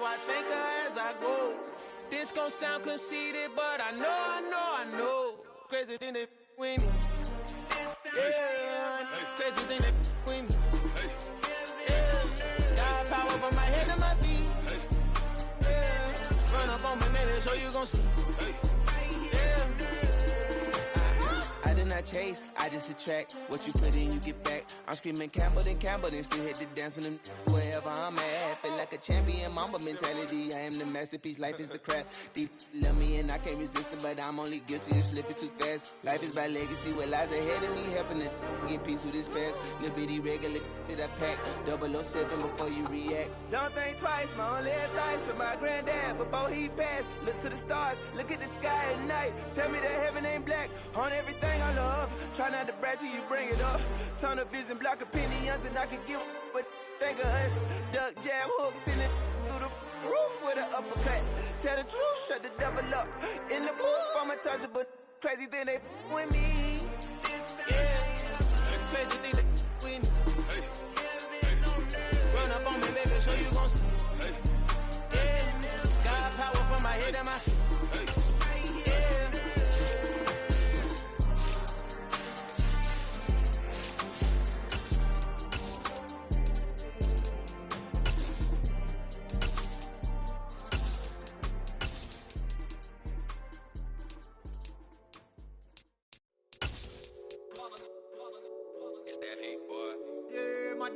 I thank her as I go. This gon' sound conceited, but I know. Crazy thing they with me. Yeah, crazy thing they with me. Yeah, got power from my head to my feet. Yeah, run up on me, maybe so you gon' see. I did not chase, I just attract. What you put in, you get back. I'm screaming Campbell, then still hit the dance and them wherever I'm at. Feel like a champion, mamba mentality. I am the masterpiece, life is the crap. These love me and I can't resist it, but I'm only guilty of slipping too fast. Life is by legacy, what lies ahead of me, helping to get peace with this past. Little bitty regular that I pack, 007 before you react. Don't think twice, my only advice for my granddad before he passed. Look to the stars, look at the sky at night. Tell me that heaven ain't black on everything I love. Try not to brag till you bring it up. Tunnel vision, block opinions, and I could give but think of us. Duck jab hooks in it through the roof with an uppercut. Tell the truth, shut the devil up. In the booth, I'm untouchable. Crazy thing they with me. Yeah, crazy thing they with me. Run up on me, baby, so you gon' see. Yeah, got power from my head and my feet.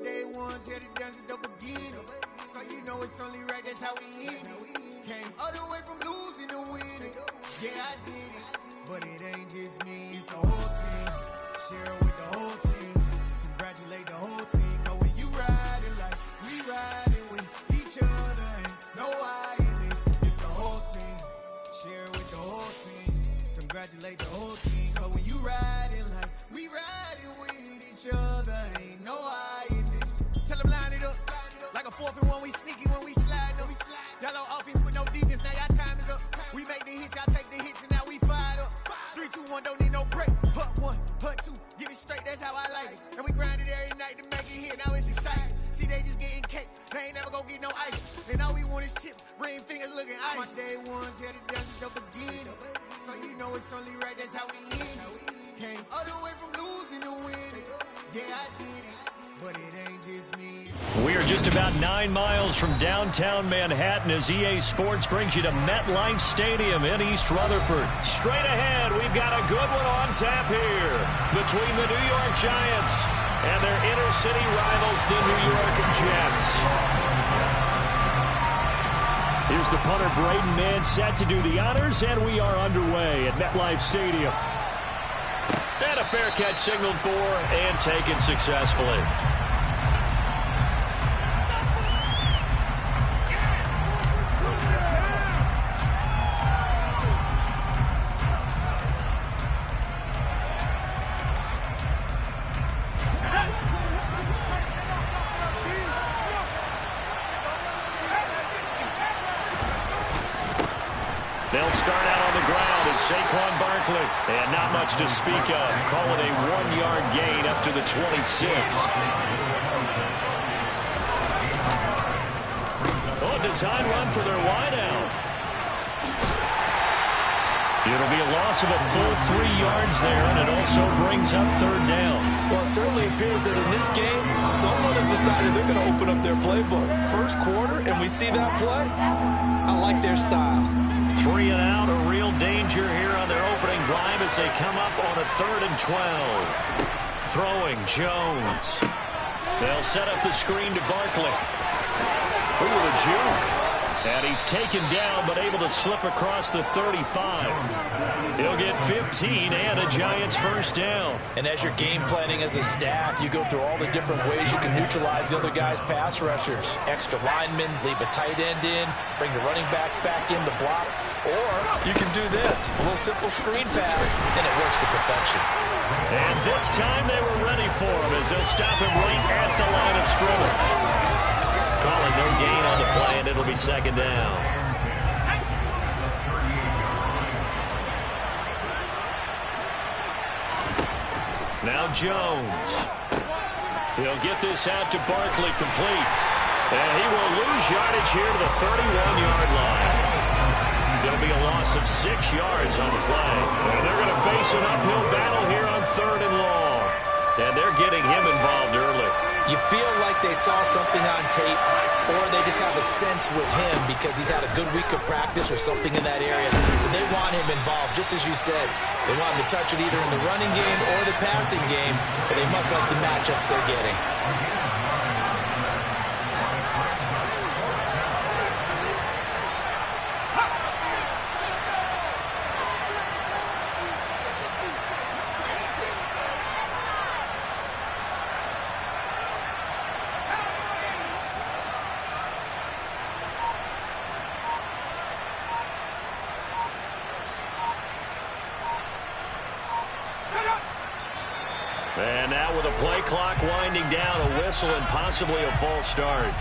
Day ones here to dance at the beginning, so you know it's only right, that's how we end it. Came all the way from losing to winning. Yeah, I did it, but it ain't just me, it's the whole team. Share it with the whole team, congratulate the whole team. Cause when you riding like we riding with each other, ain't no I in this, it's the whole team. Share it with the whole team, congratulate the whole team. Cause when you riding like we riding with each other, ain't no I. Tell them line it up, like a 4th and 1, we sneaky when we slide them. Yellow offense with no defense, now y'all time is up. We make the hits, y'all take the hits, and now we fired up. 3, 2, 1, don't need no break. Hut 1, hut 2, get it straight, that's how I like it. And we grind it every night to make it hit, now it's exciting. See, they just getting cake, they ain't never gonna get no ice. And all we want is chips, ring fingers looking ice. My day ones here to dance at the beginning, so you know it's only right, that's how we end it. Came all the way from losing to winning. Yeah, I did it. But it ain't just me. We are just about 9 miles from downtown Manhattan as EA Sports brings you to MetLife Stadium in East Rutherford. Straight ahead, we've got a good one on tap here between the New York Giants and their inner-city rivals, the New York Jets. Here's the punter, Braden Mann, set to do the honors, and we are underway at MetLife Stadium. And a fair catch signaled for and taken successfully. They'll start out on the ground, and Saquon Barkley. And not much to speak of. Call it a 1-yard gain up to the 26. Oh, a design run for their wideout. It'll be a loss of a full 3 yards there, and it also brings up 3rd down. Well, it certainly appears that in this game, someone has decided they're going to open up their playbook. First quarter, and we see that play. I like their style. 3 and out, a real danger here on their opening drive as they come up on a 3rd and 12. Throwing Jones. They'll set up the screen to Barkley. Ooh, the juke. And he's taken down, but able to slip across the 35. He'll get 15 and a Giants first down. And as you're game planning as a staff, you go through all the different ways you can neutralize the other guy's pass rushers. Extra linemen, leave a tight end in, bring the running backs back in to block. Or you can do this, a little simple screen pass, and it works to perfection. And this time they were ready for him as they'll stop him right at the line of scrimmage. Calling no gain on the play, and it'll be 2nd down. Now Jones. He'll get this out to Barkley complete. And he will lose yardage here to the 31-yard line. Going to be a loss of 6 yards on the play. And they're going to face an uphill battle here on 3rd and long. And they're getting him involved early. You feel like they saw something on tape, or they just have a sense with him because he's had a good week of practice or something in that area. But they want him involved, just as you said. They want him to touch it either in the running game or the passing game, but they must like the matchups they're getting. And now with a play clock winding down, a whistle and possibly a false start.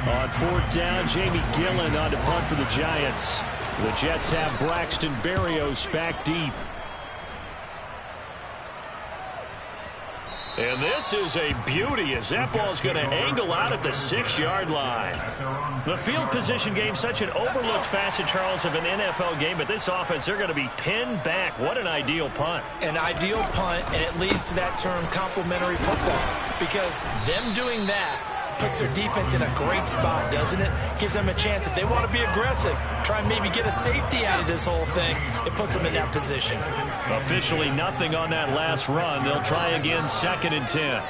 On 4th down, Jamie Gillen on to punt for the Giants. The Jets have Braxton Berrios back deep. And this is a beauty as that ball's going to angle out at the 6-yard line. The field position game, such an overlooked facet, Charles, of an NFL game, but this offense, they're going to be pinned back. What an ideal punt. An ideal punt, and it leads to that term complementary football, because them doing that puts their defense in a great spot, doesn't it? Gives them a chance. If they want to be aggressive, try and maybe get a safety out of this whole thing, it puts them in that position. Officially nothing on that last run. They'll try again, 2nd and 10.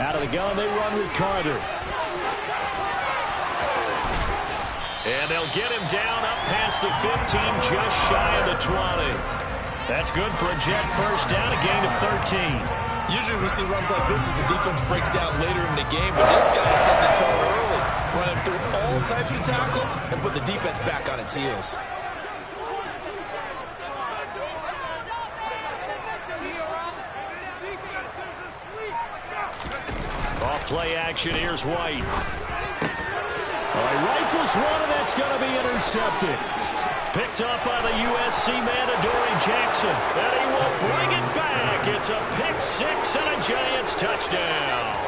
Out of the gun, they run with Carter. And they'll get him down up past the 15, just shy of the 20. That's good for a Jet first down, a gain of 13. Usually we see runs like this as the defense breaks down later in the game, but this guy's setting the tone early, running through all types of tackles and put the defense back on its heels. Off play action, here's White. All right, rifles one, and that's going to be intercepted. Picked up by the USC man, Adoree Jackson. And he will bring it back. It's a pick 6 and a Giants touchdown.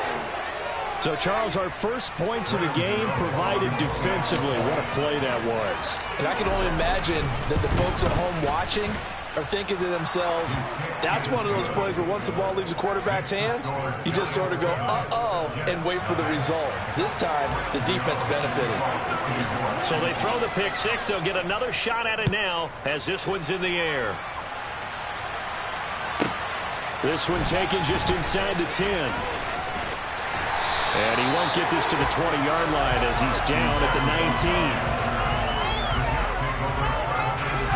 So, Charles, our first points of the game provided defensively. What a play that was. And I can only imagine that the folks at home watching are thinking to themselves, that's one of those plays where once the ball leaves the quarterback's hands, you just sort of go, uh-oh, and wait for the result. This time, the defense benefited. So they throw the pick 6. They'll get another shot at it now as this one's in the air. This one taken just inside the 10. And he won't get this to the 20-yard line as he's down at the 19.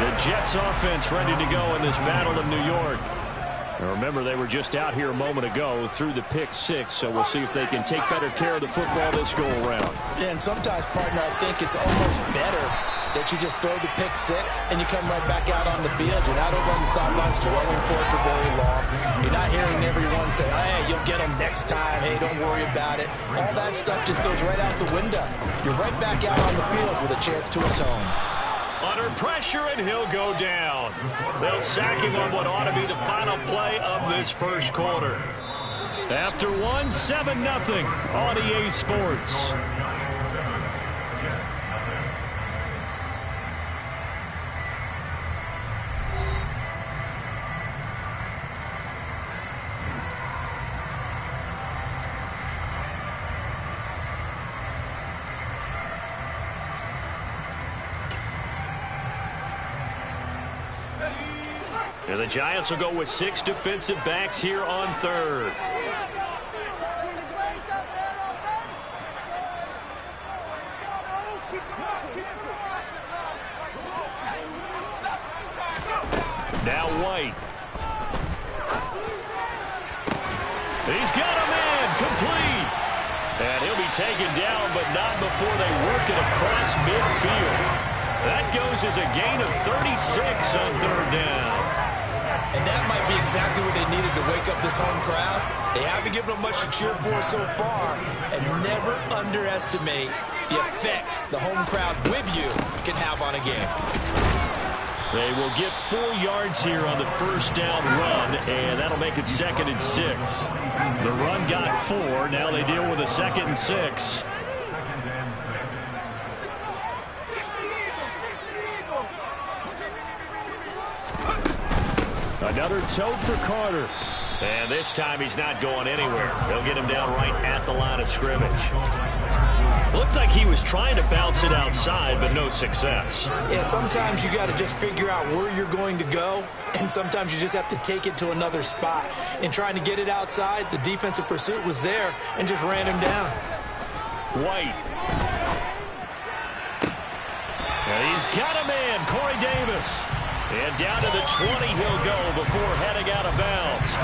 The Jets offense ready to go in this battle of New York. Now remember, they were just out here a moment ago through the pick 6, so we'll see if they can take better care of the football this go around. Yeah, and sometimes, partner, I think it's almost better that you just throw the pick 6 and you come right back out on the field. You're not over on the sidelines dwelling for it for very long. You're not hearing everyone say, hey, you'll get them next time. Hey, don't worry about it. All that stuff just goes right out the window. You're right back out on the field with a chance to atone. Under pressure, and he'll go down. They'll sack him on what ought to be the final play of this first quarter. After 1, 7-0 on EA Sports. And the Giants will go with 6 defensive backs here on 3rd. Now White. He's got a man complete. And he'll be taken down, but not before they work it across midfield. That goes as a gain of 36 on 3rd down. And that might be exactly what they needed to wake up this home crowd. They haven't given them much to cheer for so far. And never underestimate the effect the home crowd with you can have on a game. They will get 4 yards here on the first down run, and that'll make it 2nd and 6. The run got 4. Now they deal with a 2nd and 6. Another tote for Carter. And this time he's not going anywhere. They'll get him down right at the line of scrimmage. Looked like he was trying to bounce it outside, but no success. Yeah, sometimes you got to just figure out where you're going to go, and sometimes you just have to take it to another spot. In trying to get it outside, the defensive pursuit was there and just ran him down. White. And he's got a man, Corey Davis. And down to the 20 he'll go before heading out of bounds.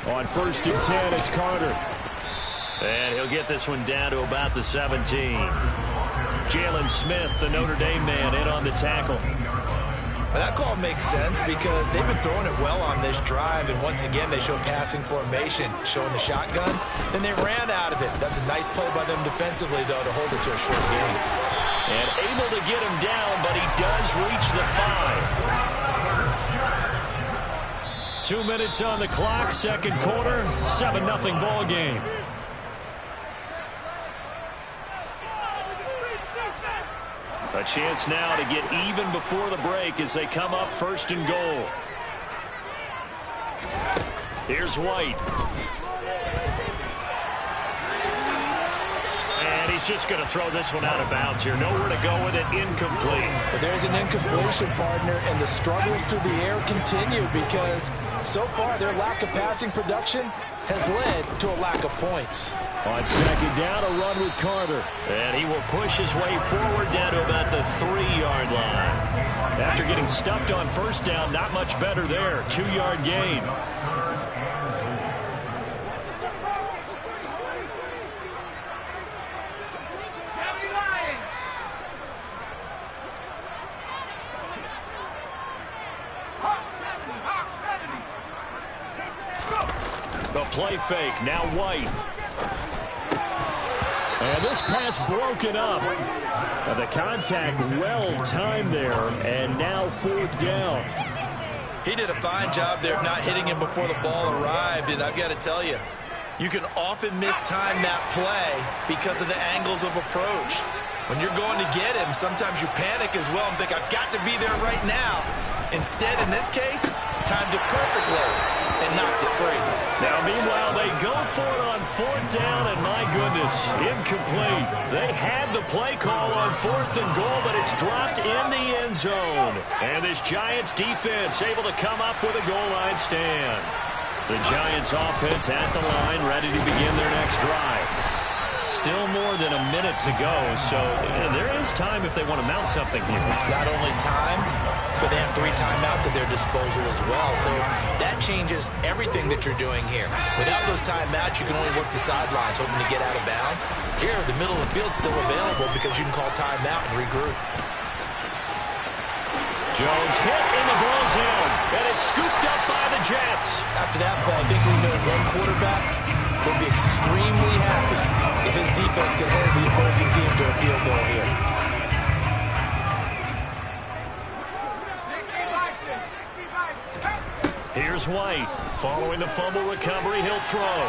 On 1st and 10, it's Carter. And he'll get this one down to about the 17. Jalen Smith, the Notre Dame man, in on the tackle. Well, that call makes sense because they've been throwing it well on this drive, and once again they show passing formation, showing the shotgun. Then they ran out of it. That's a nice play by them defensively, though, to hold it to a short game. And able to get him down, but he does reach the 5. 2 minutes on the clock, 2nd quarter, 7-0 ball game. A chance now to get even before the break as they come up 1st and goal. Here's White. And he's just going to throw this one out of bounds here. Nowhere to go with it. Incomplete. But there's an incompletion, partner, and the struggles through the air continue because so far their lack of passing production has led to a lack of points. On 2nd down, a run with Carter. And he will push his way forward down to about the 3-yard line. After getting stuffed on 1st down, not much better there. 2-yard gain. The play fake, now White. And this pass broken up. The contact well timed there, and now 4th down. He did a fine job there of not hitting him before the ball arrived, and I've got to tell you, you can often mistime that play because of the angles of approach. When you're going to get him, sometimes you panic as well and think, I've got to be there right now. Instead, in this case, timed it perfectly and knocked it free. Now, meanwhile, they go for it on 4th down, and my goodness, incomplete. They had the play call on 4th and goal, but it's dropped in the end zone. And this Giants defense able to come up with a goal line stand. The Giants offense at the line, ready to begin their next drive. Still more than a minute to go, so there is time if they want to mount something here. Not only time, but they have 3 timeouts at their disposal as well, so that changes everything that you're doing here. Without those timeouts, you can only work the sidelines, hoping to get out of bounds. Here, the middle of the field's still available because you can call timeout and regroup. Jones hit in the ball zone, and it's scooped up by the Jets. After that play, I think we know one quarterback will be extremely happy if his defense can hold the opposing team to a field goal here. Here's White. Following the fumble recovery, he'll throw.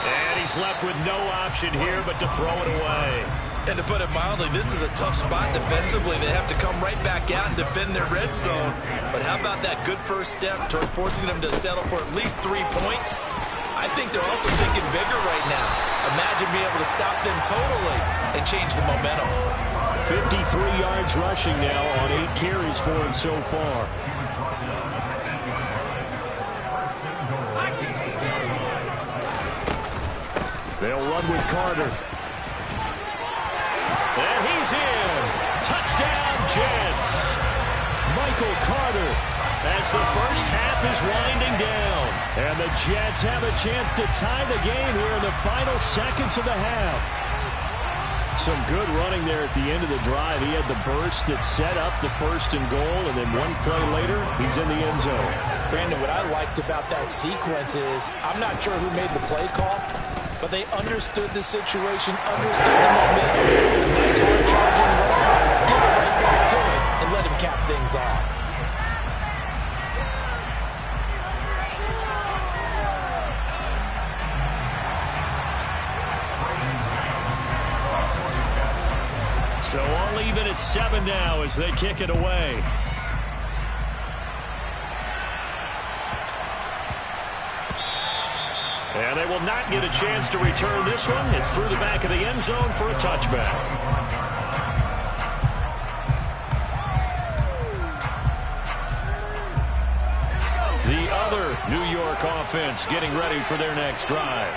And he's left with no option here but to throw it away. And to put it mildly, this is a tough spot defensively. They have to come right back out and defend their red zone. But how about that good first step toward forcing them to settle for at least 3 points? I think they're also thinking bigger right now. Imagine being able to stop them totally and change the momentum. 53 yards rushing now on 8 carries for him so far. They'll run with Carter. And he's in. Touchdown, Jets. Michael Carter as the first half is winding down. And the Jets have a chance to tie the game here in the final seconds of the half. Some good running there at the end of the drive. He had the burst that set up the 1st and goal, and then one play later, he's in the end zone. Brandon, what I liked about that sequence is, I'm not sure who made the play call, but they understood the situation, understood the momentum. A nice hard charging run, give it right back to him, and let him cap things off. So all even at 7 now as they kick it away. And they will not get a chance to return this one. It's through the back of the end zone for a touchback. The other New York offense getting ready for their next drive.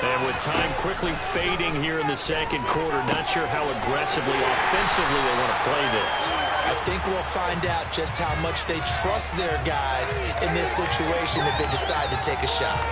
And with time quickly fading here in the second quarter, not sure how aggressively, offensively they want to play this. I think we'll find out just how much they trust their guys in this situation if they decide to take a shot.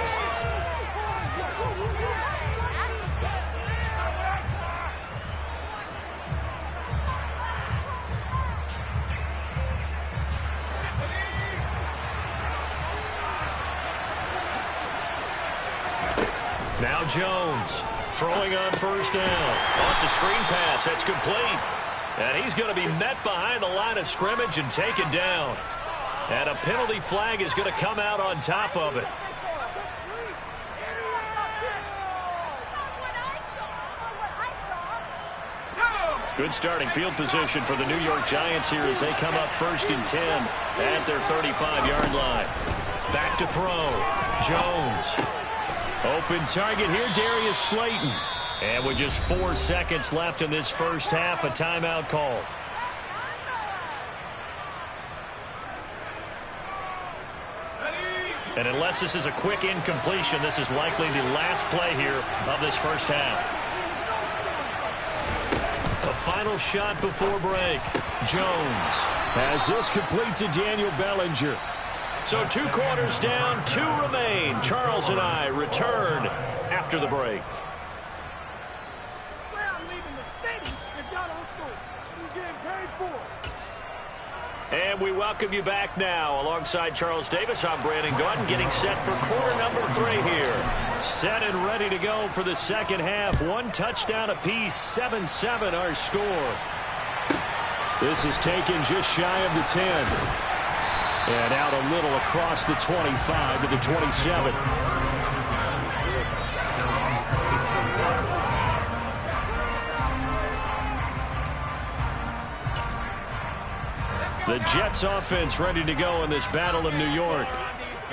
Now Jones throwing on 1st down. Oh, it's a screen pass. That's complete. And he's going to be met behind the line of scrimmage and taken down. And a penalty flag is going to come out on top of it. Good starting field position for the New York Giants here as they come up 1st and 10 at their 35-yard line. Back to throw. Jones. Open target here, Darius Slayton. And with just 4 seconds left in this first half, a timeout call. And unless this is a quick incompletion, this is likely the last play here of this first half. A final shot before break. Jones has this complete to Daniel Bellinger. So 2 quarters down, 2 remain. Charles and I return after the break. I swear I'm leaving the city if y'all don't score. He's getting paid for it. And we welcome you back now. Alongside Charles Davis, I'm Brandon Gaudin, getting set for quarter number 3 here. Set and ready to go for the second half. 1 touchdown apiece, 7-7 our score. This is taken just shy of the 10. And out a little across the 25 to the 27. The Jets offense ready to go in this battle of New York.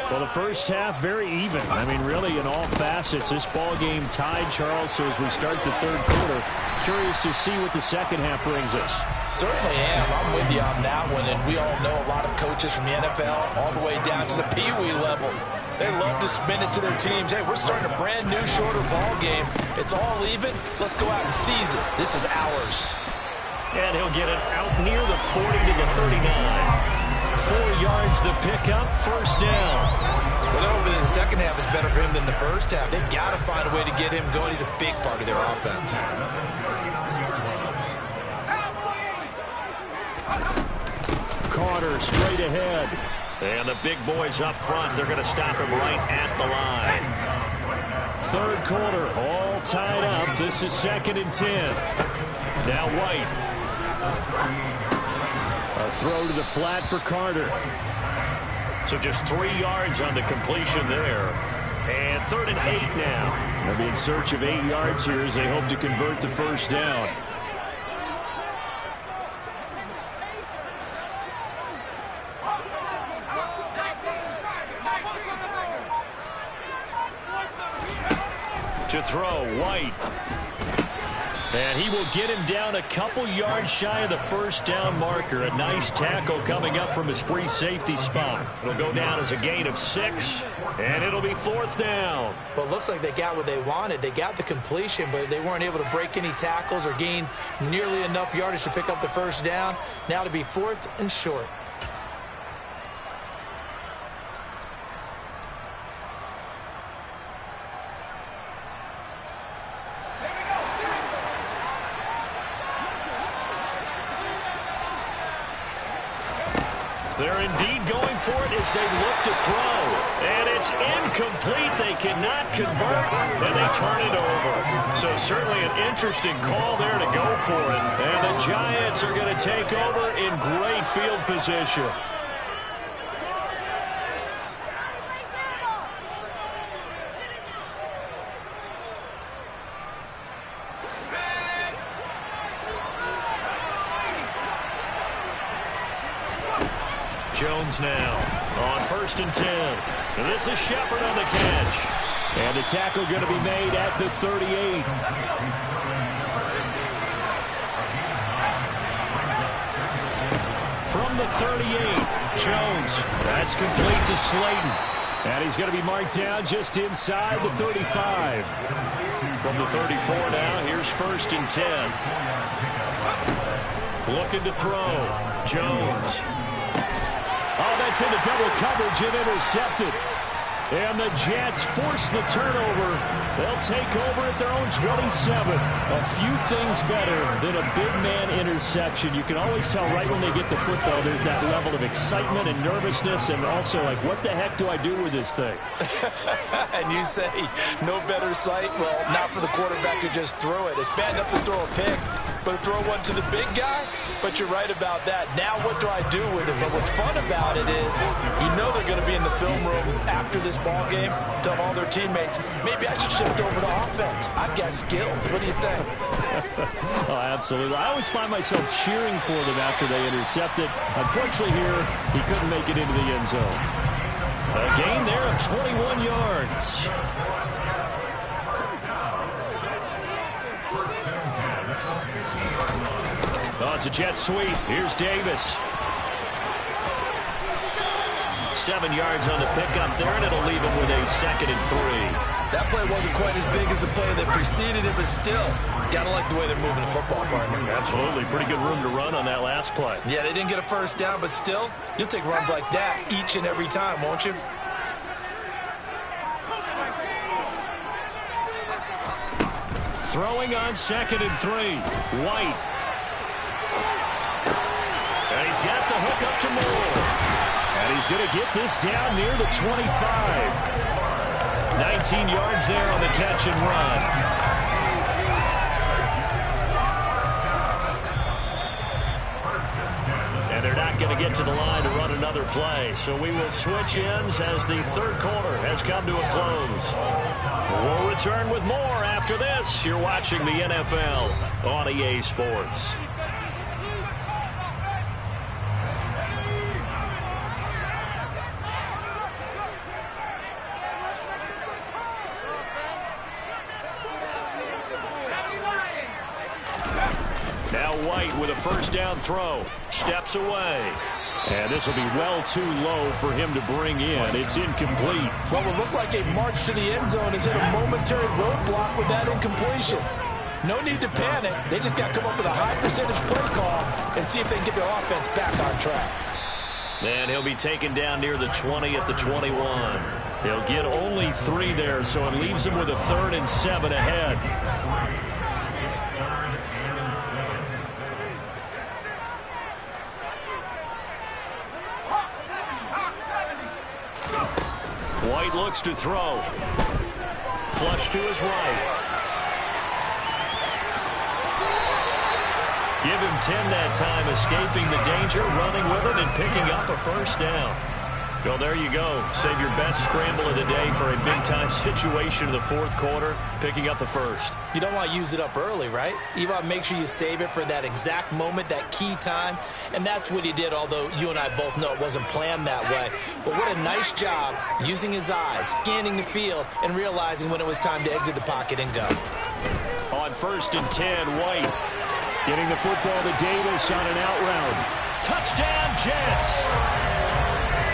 Well, the first half very even. I mean, really in all facets. This ball game tied, Charles. So as we start the third quarter, curious to see what the second half brings us. Certainly am. I'm with you on that one. And we all know a lot of coaches from the NFL all the way down to the Pee-wee level. They love to spin it to their teams. Hey, we're starting a brand new, shorter ball game. It's all even. Let's go out and seize it. This is ours. And he'll get it out near the 40 to the 39. 4 yards the pickup, first down. Well, hopefully the second half is better for him than the first half. They've got to find a way to get him going. He's a big part of their offense. Carter straight ahead. And the big boys up front, they're going to stop him right at the line. Third quarter, all tied up. This is 2nd and 10. Now White. A throw to the flat for Carter. So just 3 yards on the completion there. And 3rd and 8 now. They'll be in search of 8 yards here as they hope to convert the first down. To throw, White. And he will get him down a couple yards shy of the first down marker. A nice tackle coming up from his free safety spot. It'll go down as a gain of 6, and it'll be 4th down. Well, it looks like they got what they wanted. They got the completion, but they weren't able to break any tackles or gain nearly enough yardage to pick up the first down. Now to be 4th and short. They're indeed going for it as they look to throw. And it's incomplete. They cannot convert, and they turn it over. So certainly an interesting call there to go for it. And the Giants are going to take over in great field position. Jones now on 1st and 10. And this is Shepard on the catch. And the tackle going to be made at the 38. From the 38, Jones. That's complete to Slayton. And he's going to be marked down just inside the 35. From the 34 now, here's 1st and 10. Looking to throw. Jones. Oh, that's into double coverage and intercepted. And the Jets force the turnover. They'll take over at their own 27. A few things better than a big man interception. You can always tell right when they get the football, there's that level of excitement and nervousness and also like, what the heck do I do with this thing? And you say, no better sight? Well, not for the quarterback to just throw it. It's bad enough to throw a pick, but to throw one to the big guy? But you're right about that. Now what do I do with it? But what's fun about it is you know they're going to be in the film room after this ball game, tell all their teammates, maybe I should shift over to offense. I've got skills. What do you think? Oh, absolutely. I always find myself cheering for them after they intercept it. Unfortunately here, he couldn't make it into the end zone. A gain there of 21 yards. Oh, it's a jet sweep. Here's Davis. 7 yards on the pickup there, and it'll leave him with a 2nd and 3. That play wasn't quite as big as the play that preceded it, but still, gotta like the way they're moving the football, partner. Absolutely. Pretty good room to run on that last play. Yeah, they didn't get a first down, but still, you'll take runs like that each and every time, won't you? Throwing on 2nd and 3. White. And he's got the hook up to Moore. And he's going to get this down near the 25. 19 yards there on the catch and run. And they're not going to get to the line to run another play. So we will switch ends as the third quarter has come to a close. We'll return with more after this. You're watching the NFL on EA Sports. Now White with a first down throw. Steps away. And this will be well too low for him to bring in. It's incomplete. What will look like a march to the end zone is hit a momentary roadblock with that incompletion. No need to panic. They just got to come up with a high percentage play call and see if they can get their offense back on track. And he'll be taken down near the 20 at the 21. They'll get only 3 there, so it leaves him with a 3rd and 7 ahead. White looks to throw. Flush to his right. Give him 10 that time, escaping the danger, running with it, and picking up a first down. Well, there you go. Save your best scramble of the day for a big-time situation in the fourth quarter, picking up the first. You don't want to use it up early, right? You want to make sure you save it for that exact moment, that key time, and that's what he did, although you and I both know it wasn't planned that way. But what a nice job using his eyes, scanning the field, and realizing when it was time to exit the pocket and go. On 1st and 10, White getting the football to Davis on an out route. Touchdown, Jets!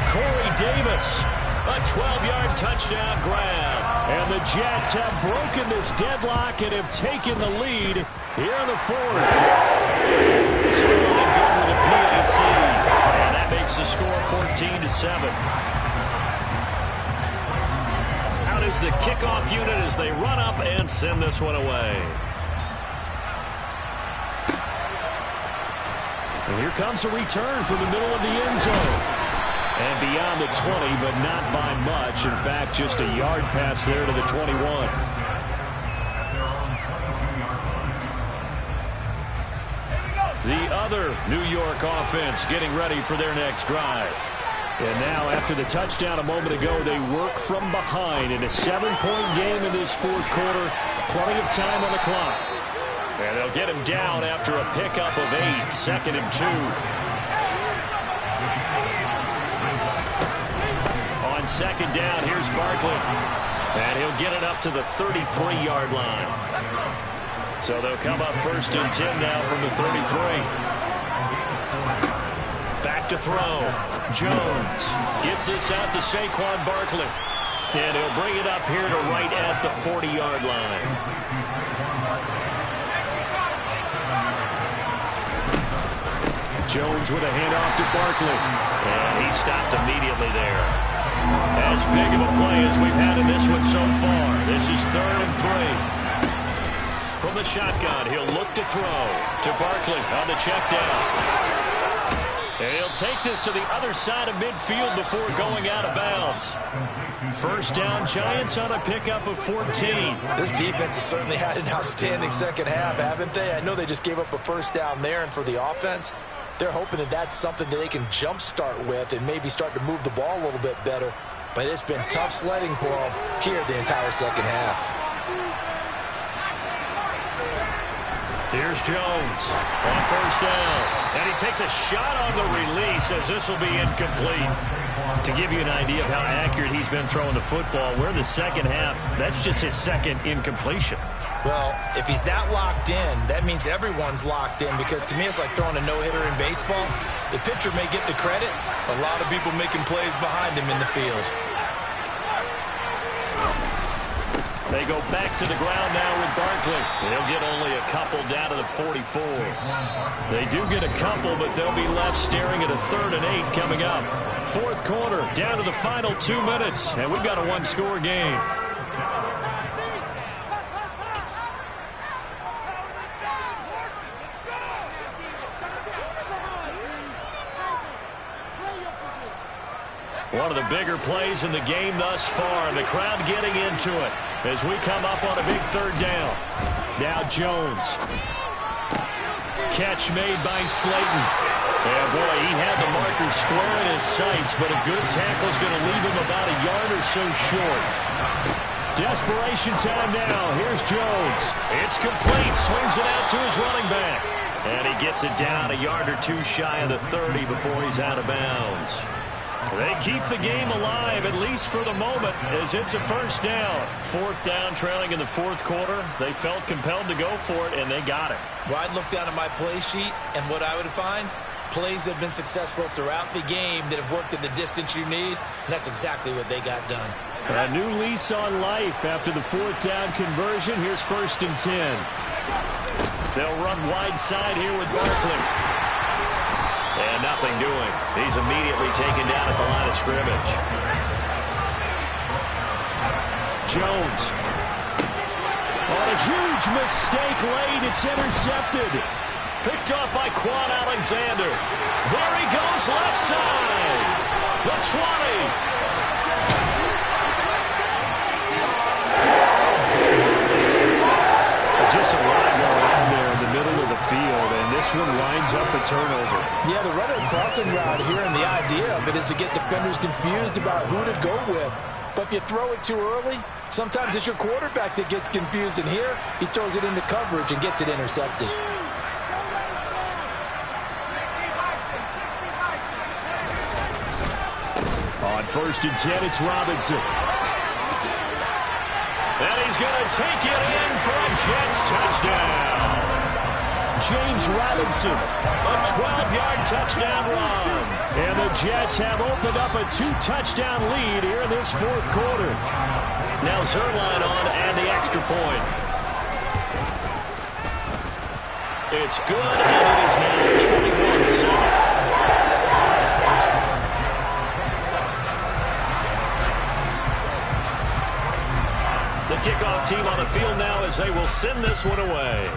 Corey Davis, a 12-yard touchdown grab. And the Jets have broken this deadlock and have taken the lead here in the fourth. So really good with the PAT. And that makes the score 14-7. Out is the kickoff unit as they run up and send this one away. And here comes a return from the middle of the end zone. And beyond the 20, but not by much. In fact, just a yard pass there to the 21. The other New York offense getting ready for their next drive. And now, after the touchdown a moment ago, they work from behind in a 7-point game in this fourth quarter. Plenty of time on the clock. And they'll get him down after a pickup of 8, 2nd and 2. On second down, here's Barkley. And he'll get it up to the 33-yard line. So they'll come up 1st and 10 now from the 33. Back to throw. Jones gets this out to Saquon Barkley. And he'll bring it up here to right at the 40-yard line. Jones with a handoff to Barkley. And he stopped immediately there. As big of a play as we've had in this one so far. This is 3rd and 3. From the shotgun, he'll look to throw to Barkley on the check down. And he'll take this to the other side of midfield before going out of bounds. 1st down, Giants on a pickup of 14. This defense has certainly had an outstanding second half, haven't they? I know they just gave up a 1st down there, and for the offense, they're hoping that that's something that they can jumpstart with and maybe start to move the ball a little bit better. But it's been tough sledding for them here the entire second half. Here's Jones on 1st down. And he takes a shot on the release as this will be incomplete. To give you an idea of how accurate he's been throwing the football, we're in the second half. That's just his 2nd incompletion. Well, if he's that locked in, that means everyone's locked in, because to me it's like throwing a no-hitter in baseball. The pitcher may get the credit, a lot of people making plays behind him in the field. They go back to the ground now with Barkley. They'll get only a couple down to the 44. They do get a couple, but they'll be left staring at a 3rd and 8 coming up. 4th quarter, down to the final 2 minutes, and we've got a 1-score game. One of the bigger plays in the game thus far. The crowd getting into it as we come up on a big 3rd down. Now Jones. Catch made by Slayton. Yeah, boy, he had the marker square in his sights, but a good tackle is going to leave him about a yard or so short. Desperation time now. Here's Jones. It's complete. Swings it out to his running back. And he gets it down a yard or 2 shy of the 30 before he's out of bounds. They keep the game alive, at least for the moment, as it's a 1st down. 4th down, trailing in the 4th quarter. They felt compelled to go for it, and they got it. Well, I'd look down at my play sheet, and what I would find, plays have been successful throughout the game that have worked at the distance you need, and that's exactly what they got done. A new lease on life after the 4th down conversion. Here's 1st and 10. They'll run wide side here with Barkley. And nothing doing. He's immediately taken down at the line of scrimmage. Jones. On a huge mistake late, it's intercepted. Picked off by Quan Alexander. There he goes, left side. The 20. Just a lot going on there in the middle of the field, and this one lines up a turnover. Yeah, the running crossing route here, and the idea of it is to get defenders confused about who to go with. But if you throw it too early, sometimes it's your quarterback that gets confused, and here he throws it into coverage and gets it intercepted. On 1st and 10, it's Robinson. And he's going to take it in for a Jets touchdown. James Robinson, a 12-yard touchdown run. And the Jets have opened up a 2-touchdown lead here in this 4th quarter. Now Zerline on and the extra point. It's good, and it is now 21-7. The kickoff team on the field now as they will send this one away.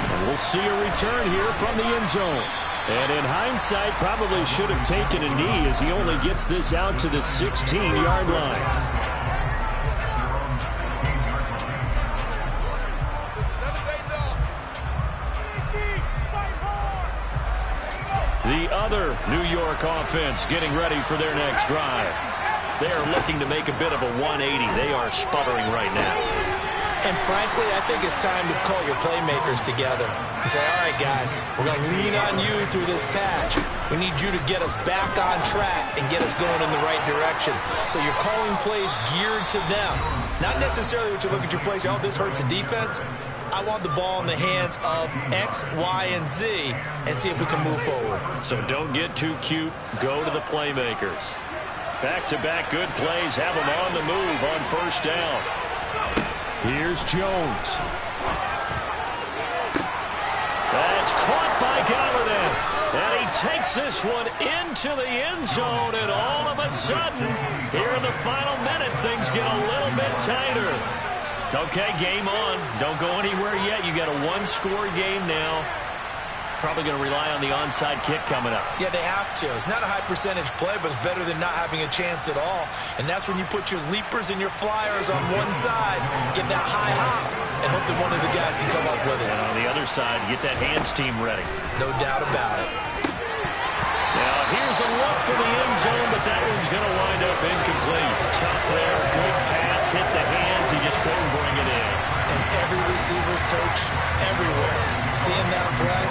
And we'll we'll see a return here from the end zone. And in hindsight, probably should have taken a knee as he only gets this out to the 16-yard line. The other New York offense getting ready for their next drive. They are looking to make a bit of a 180. They are sputtering right now. And frankly, I think it's time to call your playmakers together and say, all right, guys, we're going to lean on you through this patch. We need you to get us back on track and get us going in the right direction. So you're calling plays geared to them. Not necessarily what you look at your plays, oh, this hurts the defense. I want the ball in the hands of X, Y, and Z and see if we can move forward. So don't get too cute. Go to the playmakers. Back-to-back good plays have them on the move on first down. Here's Jones. That's caught by Galladay. And he takes this one into the end zone, and all of a sudden, here in the final minute, things get a little bit tighter. Okay, game on. Don't go anywhere yet. You got a one-score game now. Probably going to rely on the onside kick coming up. Yeah, they have to. It's not a high-percentage play, but it's better than not having a chance at all. And that's when you put your leapers and your flyers on one side, get that high hop, and hope that one of the guys can come up with it. And on the other side, get that hands team ready. No doubt about it. Now, here's a look for the end zone, but that one's going to wind up incomplete. Tough there. Good pass. Hit the hands. He just couldn't bring it in. And every receiver's coach everywhere, seeing that play,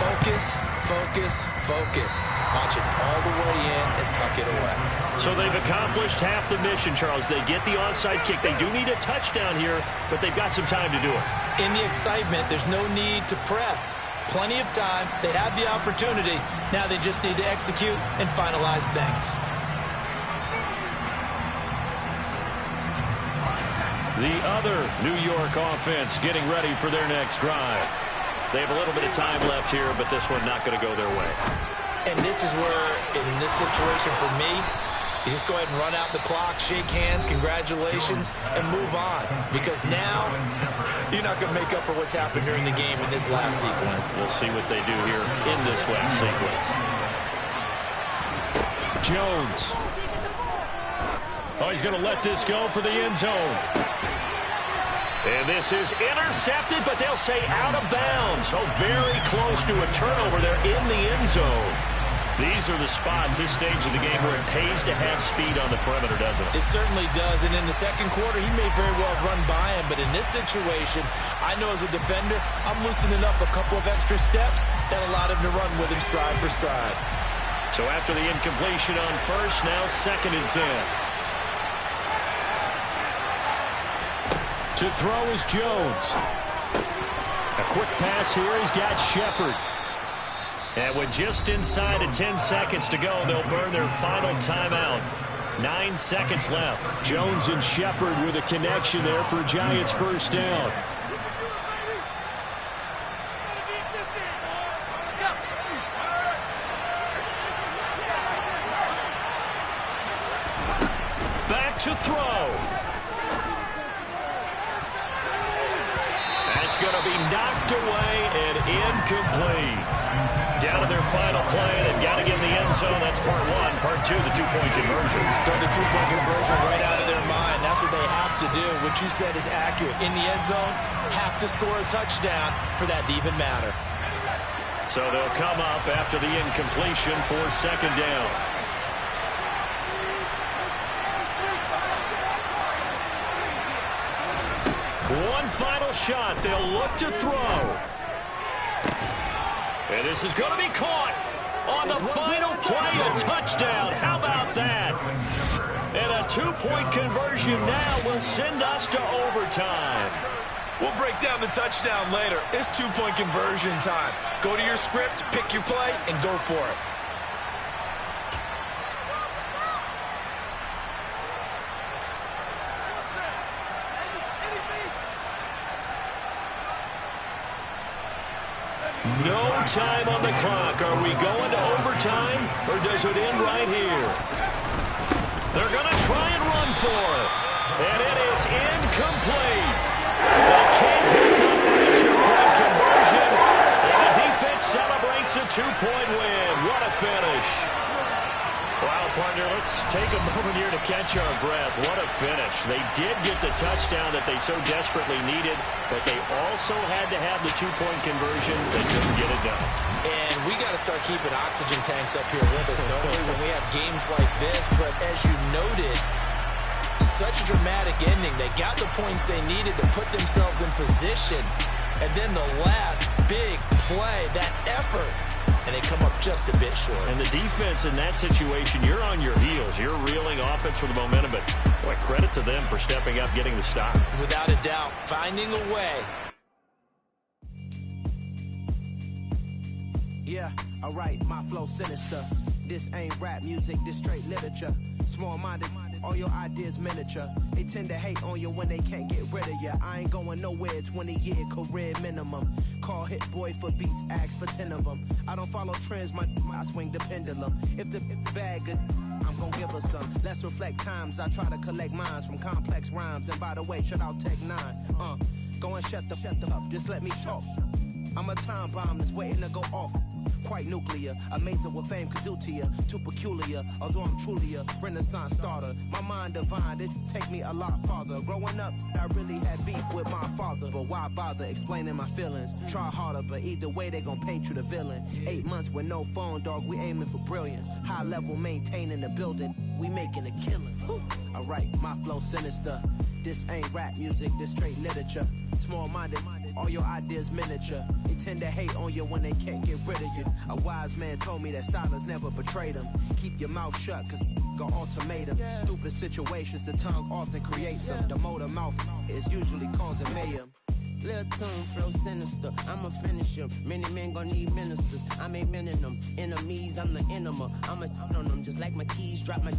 focus, focus, focus. Watch it all the way in and tuck it away. So they've accomplished half the mission, Charles. They get the onside kick. They do need a touchdown here, but they've got some time to do it. In the excitement, there's no need to press. Plenty of time. They have the opportunity. Now they just need to execute and finalize things. The other New York offense getting ready for their next drive. They have a little bit of time left here, but this one not going to go their way. And this is where, in this situation for me, you just go ahead and run out the clock, shake hands, congratulations, and move on. Because now, you're not going to make up for what's happened during the game in this last sequence. We'll see what they do here in this last sequence. Jones. Oh, he's going to let this go for the end zone. And this is intercepted, but they'll say out of bounds. Oh, very close to a turnover there in the end zone. These are the spots, this stage of the game, where it pays to have speed on the perimeter, doesn't it? It certainly does. And in the second quarter, he may very well run by him. But in this situation, I know as a defender, I'm loosening up a couple of extra steps that allowed him to run with him stride for stride. So after the incompletion on first, now 2nd and 10. To throw is Jones. A quick pass here. He's got Shepard. And with just inside of 10 seconds to go, they'll burn their final timeout. 9 seconds left. Jones and Shepard with a connection there for Giants first down. Back to throw. That's going to be knocked away and incomplete. Down to their final play. They've got to get in the end zone. That's part one. Part two, the two-point conversion. Throw the two-point conversion right out of their mind. That's what they have to do. What you said is accurate. In the end zone, have to score a touchdown for that to even matter. So they'll come up after the incompletion for 2nd down. One final shot. They'll look to throw. And this is going to be caught on the final play, a touchdown. How about that? And a two-point conversion now will send us to overtime. We'll break down the touchdown later. It's two-point conversion time. Go to your script, pick your play, and go for it. No time on the clock. Are we going to overtime, or does it end right here? They're going to try and run for it. And it is incomplete. They can't pick up for the two-point conversion. take a moment here to catch our breath. What a finish. They did get the touchdown that they so desperately needed, but they also had to have the two-point conversion. They couldn't get it done. And we got to start keeping oxygen tanks up here with us, don't we, when we have games like this. But as you noted, such a dramatic ending. They got the points they needed to put themselves in position. And then the last big play, that effort, and they come up just a bit short. And the defense in that situation, you're on your heels. You're reeling offense for the momentum, but boy, credit to them for stepping up, getting the stop. Without a doubt, finding a way. Yeah, alright, my flow sinister. This ain't rap music, this straight literature. Small-minded, all your ideas miniature. They tend to hate on you when they can't get rid of you. I ain't going nowhere, 20-year career minimum. Call Hit Boy for beats, ask for 10 of them. I don't follow trends, I swing the pendulum. If the bag good, I'm gonna give her some. Let's reflect times, I try to collect minds from complex rhymes. And by the way, shut out Tech 9. Go and shut the up, just let me talk. I'm a time bomb that's waiting to go off. Quite nuclear, amazing what fame could do to you. Too peculiar, although I'm truly a renaissance starter. My mind divine, it take me a lot farther. Growing up, I really had beef with my father. But why bother explaining my feelings? Try harder, but either way they gon' paint you the villain. 8 months with no phone, dog, we aiming for brilliance. High level maintaining the building, we making a killing. Alright, my flow sinister. This ain't rap music, this straight literature. Small-minded, all your ideas miniature. They tend to hate on you when they can't get rid of you. A wise man told me that silence never betrayed them. Keep your mouth shut, cause got ultimatums. Stupid situations, the tongue often creates them. The motor mouth is usually causing mayhem. Little tune, flow sinister, I'ma finish him. Many men gon' need ministers, I'm a men in them. Enemies, I'm the enema, I'm on them. Just like my keys, drop my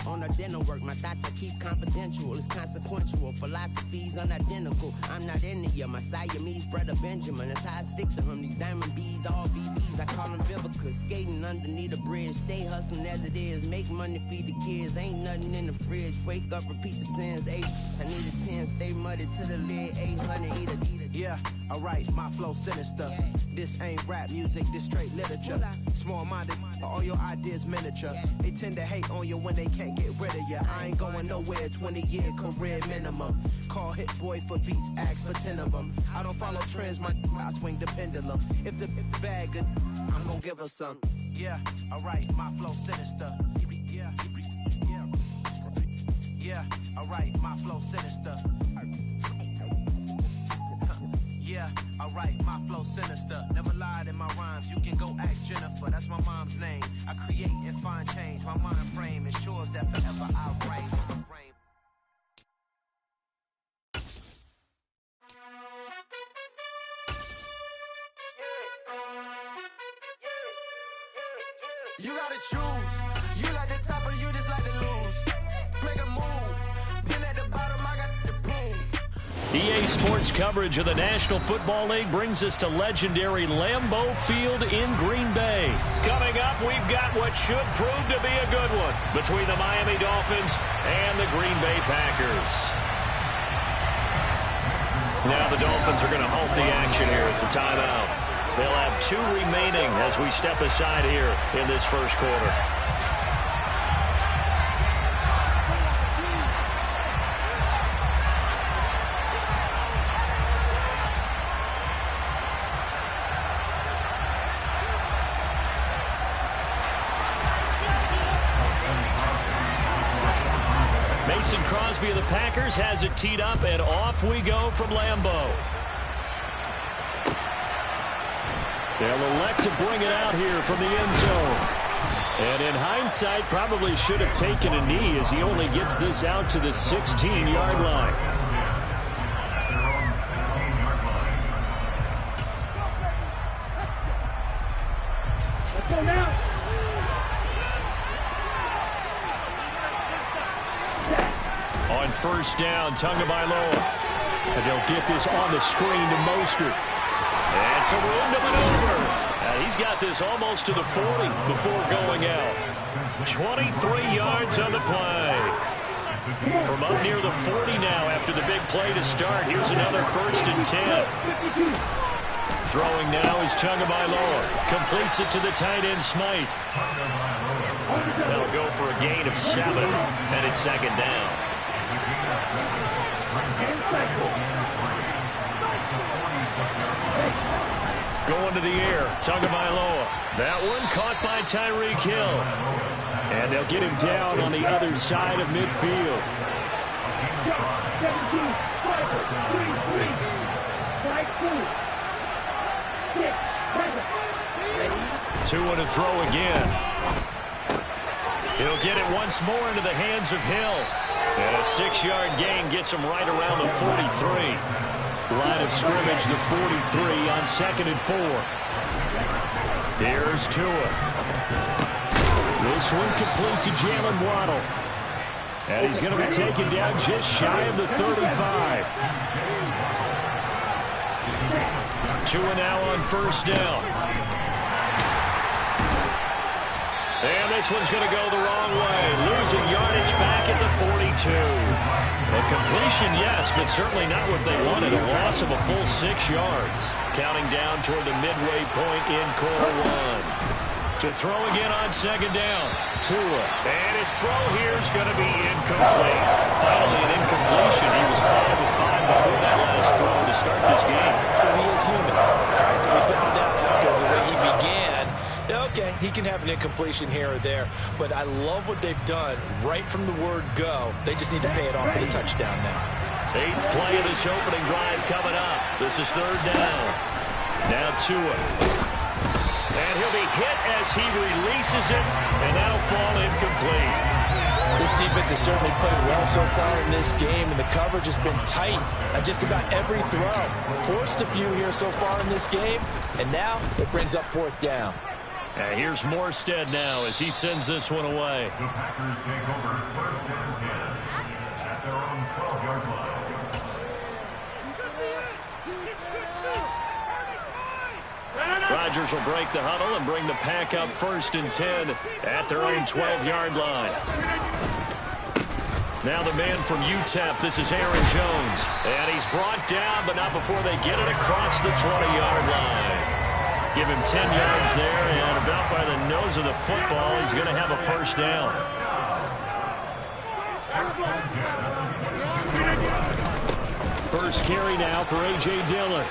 on the dental work. My thoughts I keep confidential, it's consequential. Philosophies unidentical, I'm not into you. My Siamese brother Benjamin, that's how I stick to him. These diamond bees, all BBs, I call them Vivica. Skating underneath a bridge, stay hustling as it is. Make money, feed the kids, ain't nothing in the fridge. Wake up, repeat the sins, 8, I need a 10, stay muddy to the lid, 800, eat a. Yeah, alright, my flow sinister. This ain't rap music, this straight literature. Small-minded, all your ideas miniature. They tend to hate on you when they can't get rid of you. I ain't going nowhere, 20-year career minimum. Call Hit Boy for beats, ask for 10 of them. I don't follow trends, I swing the pendulum. If the bag good, I'm gonna give her some. Yeah, alright, my flow sinister. Yeah, alright, my flow sinister. Yeah, alright, my flow sinister. Never lied in my rhymes, you can go ask Jennifer, that's my mom's name. I create and find change, my mind frame ensures that forever I reign. You gotta choose, you like the top or you just like to lose. Make a move, pin at the bottom, I got the prove. EA Sports coverage of the National Football League brings us to legendary Lambeau Field in Green Bay. Coming up, we've got what should prove to be a good one between the Miami Dolphins and the Green Bay Packers. Now the Dolphins are going to halt the action here. It's a timeout. They'll have 2 remaining as we step aside here in this first quarter. Mason Crosby of the Packers has it teed up, and off we go from Lambeau. They'll elect to bring it out here from the end zone. And in hindsight, probably should have taken a knee as he only gets this out to the 16-yard line. Let's go now. On first down, Tagovailoa. And they'll get this on the screen to Mostert. And some room to maneuver. He's got this almost to the 40 before going out. 23 yards on the play. From up near the 40 now after the big play to start. Here's another 1st and 10. Throwing now is Tagovailoa. Completes it to the tight end, Smythe. They'll go for a gain of 7, and it's second down. Going to the air, Tagovailoa. That one caught by Tyreek Hill. And they'll get him down on the other side of midfield. 2 and a throw again. He'll get it once more into the hands of Hill. And a 6-yard gain gets him right around the 43. Line of scrimmage, the 43 on 2nd and 4. Here's Tua. This one complete to Jalen Waddle. And he's going to be taken down just shy of the 35. Tua now on first down. And this one's going to go the wrong way. Losing yardage back at the 42. A completion, yes, but certainly not what they wanted. A loss of a full 6 yards. Counting down toward the midway point in quarter 1. To throw again on second down. Tua. And his throw here is going to be incomplete. Finally an incompletion. He was 5 of 5 before that last throw to start this game. So he is human. All right, so we found out after the way he began, okay, he can have an incompletion here or there, but I love what they've done right from the word go. They just need to pay it off for the touchdown now. 8th play of this opening drive coming up. This is third down. Now Tua. And he'll be hit as he releases it, and that'll fall incomplete. This defense has certainly played well so far in this game, and the coverage has been tight on just about every throw. Forced a few here so far in this game, and now it brings up 4th down. And here's Morstead now as he sends this one away. The Packers take over 1st and 10 at their own 12-yard line. Rodgers will break the huddle and bring the pack up 1st and 10 at their own 12-yard line. Now the man from UTEP, this is Aaron Jones. And he's brought down, but not before they get it across the 20-yard line. Give him 10 yards there, and about by the nose of the football, he's going to have a first down. First carry now for A.J. Dillon.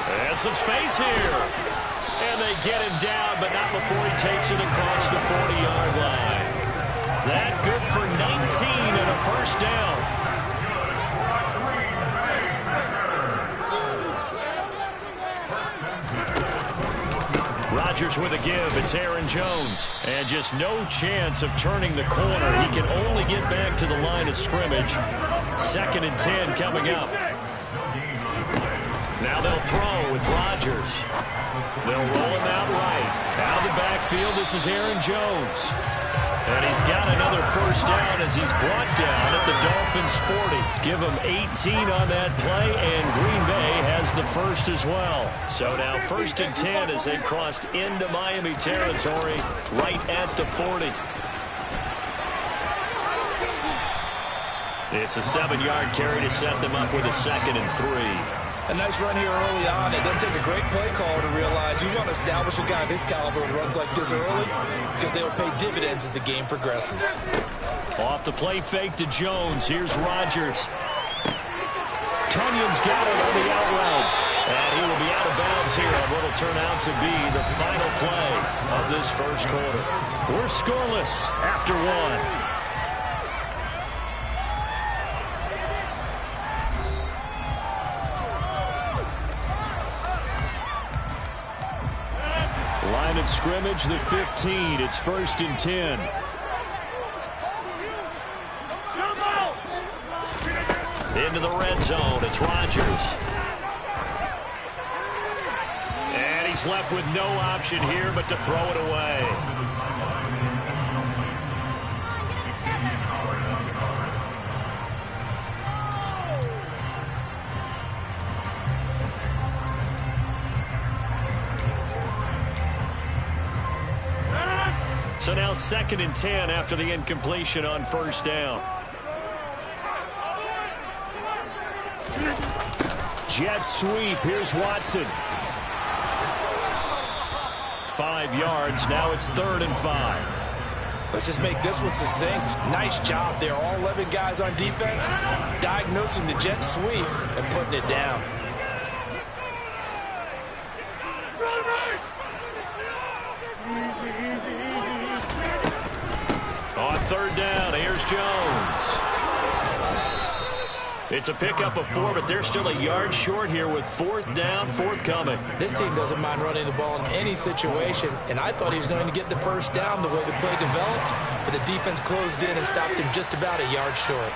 And some space here. And they get him down, but not before he takes it across the 40-yard line. That good for 19 and a first down. Rodgers with a give. It's Aaron Jones. And just no chance of turning the corner. He can only get back to the line of scrimmage. 2nd and 10 coming up. Now they'll throw with Rodgers. They'll roll him out right. Out of the backfield, this is Aaron Jones. And he's got another first down as he's brought down at the Dolphins' 40. Give him 18 on that play, and Green Bay has the first as well. So now 1st and 10 as they've crossed into Miami territory right at the 40. It's a 7-yard carry to set them up with a 2nd and 3. A nice run here early on. It doesn't take a great play caller to realize you want to establish a guy of his caliber with runs like this early because they will pay dividends as the game progresses. Off the play fake to Jones. Here's Rodgers. Tunyon's got it on the out route. And he will be out of bounds here on what will turn out to be the final play of this first quarter. We're scoreless after 1. Line of scrimmage, the 15. It's 1st and 10. Into the red zone. It's Rodgers. And he's left with no option here but to throw it away. So now 2nd and 10 after the incompletion on first down. Jet sweep. Here's Watson. 5 yards. Now it's 3rd and 5. Let's just make this one succinct. Nice job there. All 11 guys on defense diagnosing the jet sweep and putting it down. On 3rd down, here's Jones. It's a pickup of 4, but they're still a yard short here with 4th down, forthcoming. This team doesn't mind running the ball in any situation, and I thought he was going to get the 1st down the way the play developed, but the defense closed in and stopped him just about a yard short.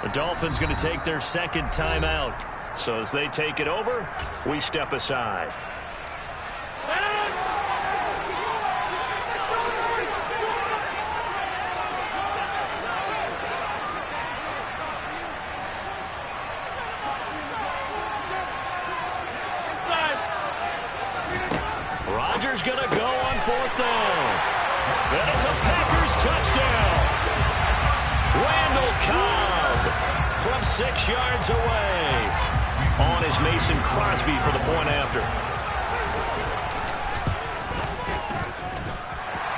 The Dolphins going to take their 2nd timeout. So as they take it over, we step aside. Rodgers going to go on 4th down. And it's a Packers touchdown. Randall Cobb from 6 yards away. On is Mason Crosby for the point after.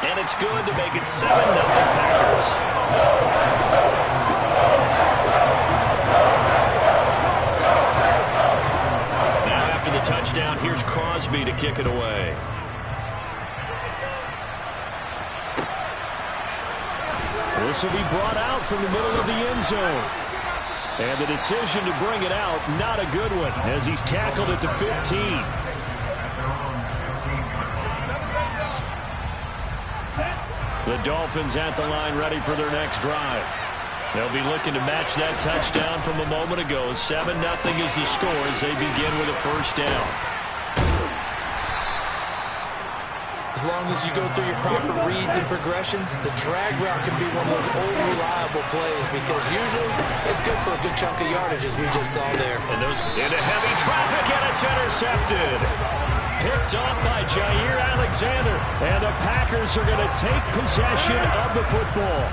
And it's good to make it 7-0 Packers. Now after the touchdown, here's Crosby to kick it away. This will be brought out from the middle of the end zone. And the decision to bring it out, not a good one, as he's tackled at the 15. The Dolphins at the line ready for their next drive. They'll be looking to match that touchdown from a moment ago. 7-0 is the score as they begin with a 1st down. As long as you go through your proper reads and progressions, the drag route can be one of those old reliable plays because usually it's good for a good chunk of yardage as we just saw there. And those into heavy traffic, and it's intercepted. Picked up by Jair Alexander. And the Packers are going to take possession of the football.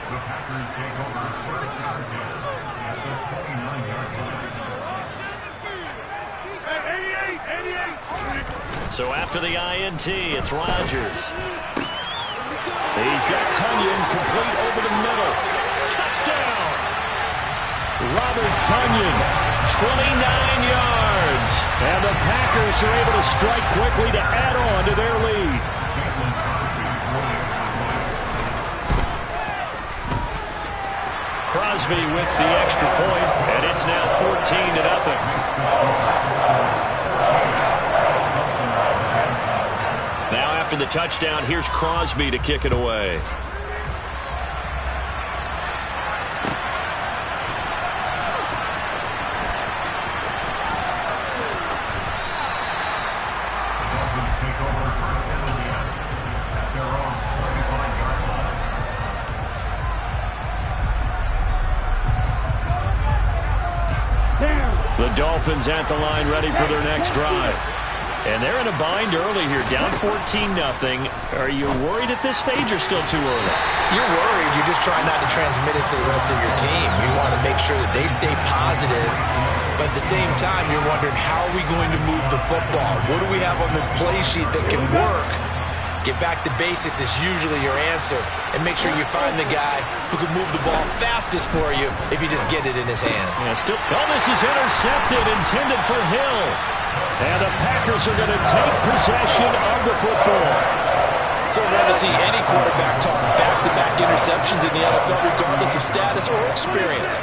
The Packers take over 1st target at the 29-yard line. So after the INT, it's Rodgers. He's got Tonyan complete over the middle. Touchdown! Robert Tonyan, 29 yards. And the Packers are able to strike quickly to add on to their lead. Crosby with the extra point, and it's now 14-0. Now after the touchdown, here's Crosby to kick it away. Dolphins take over 1st and 10 at their own 35-yard line. The Dolphins at the line ready for their next drive. And they're in a bind early here, down 14-0. Are you worried at this stage or still too early? You're worried. You're just trying not to transmit it to the rest of your team. You want to make sure that they stay positive. But at the same time, you're wondering, how are we going to move the football? What do we have on this play sheet that can work? Get back to basics is usually your answer. And make sure you find the guy who can move the ball fastest for you if you just get it in his hands. Yeah, this is intercepted, intended for Hill. And the Packers are going to take possession of the football. So rare to see any quarterback toss back-to-back interceptions in the NFL, regardless of status or experience.